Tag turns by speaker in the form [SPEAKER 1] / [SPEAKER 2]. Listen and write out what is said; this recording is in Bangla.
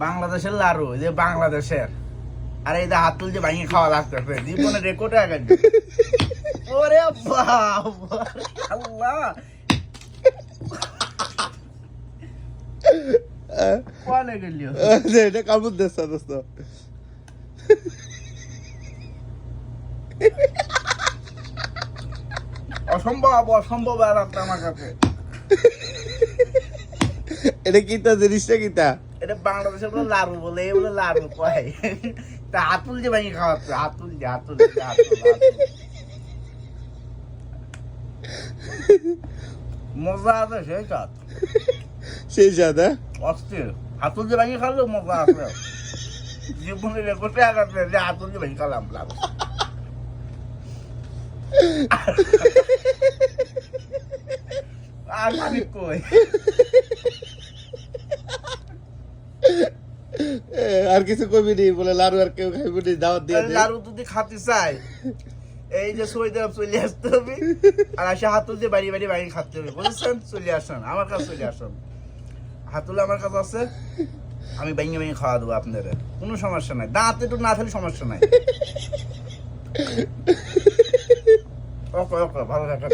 [SPEAKER 1] বাংলাদেশের লাড়ু, যে বাংলাদেশের। আরে এই যে হাত তুলছে ভাঙিয়ে খাওয়া লাগতেছে, জীবনে রেকর্ডে আগে। ওরে বাবা, আল্লাহ কোয়ালে গেলিও
[SPEAKER 2] এটা কামড় দিচ্ছে দোস্ত।
[SPEAKER 1] অসম্ভব অসম্ভব আর একটা আমার কাছে।
[SPEAKER 2] এটা কিতা জিনিসটা কিতা?
[SPEAKER 1] এটা বাংলাদেশের বলে লাড়ু বলে, এই বলে লাড়ু কয়। তা হাতুল যে ভাঙিয়ে খাওয়াচ্ছে, হাতুল যে হাতুল মজা আছে সেই কাজ,
[SPEAKER 2] সেই সাদা
[SPEAKER 1] অস্থির। হাতুল যে ভাঙিয়ে খাওয়ালেও মজা আছে। জীবনে রেকর্ডে আগাচ্ছে যে হাতুল যে ভাঙিয়ে খাওয়ালাম লাড়ু। আর মালিক কই?
[SPEAKER 2] আর কিছু কবি নি বলে লাড়ু আর কেউ খাইব নি, দাওয়াত দিয়ে দে।
[SPEAKER 1] লাড়ু যদি খাতে চাই এই যে সৌদি আরব চলে আসতে হবে, আর আসে হাতুল দিয়ে বাড়ি বাড়ি বাড়ি খাতে হবে, বুঝছেন? চলে আসেন আমার কাছে, চলে আসেন। হাতুল আমার কাছে আছে, আমি ভেঙে ভেঙে খাওয়া দেবো আপনাদের, কোনো সমস্যা নাই। দাঁত একটু না থাকলে সমস্যা নাই। ওকে ওকে, ভালো থাকেন।